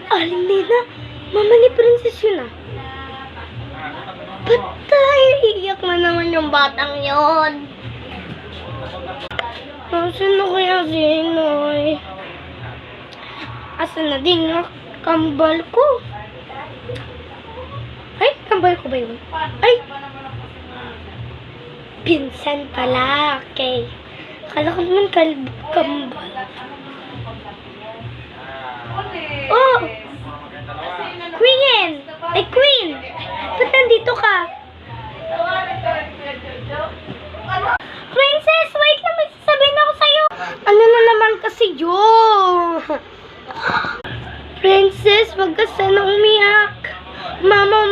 Alina, mama ni Princess yun ah. Patay, iiyak na naman yung batang yon. Asan na kaya si Inoy? Asan na din yung kambal ko? Ay, kambal ko ba yun? Ay! Pinsan pala, okay. Akala ko naman kambal. Oh! Queen! Ay, Queen! Ba't nandito ka? Princess, wait lang, may sasabihin ako sa'yo. Ano na naman kasi yun? Princess, wag ka sana umiyak. Mama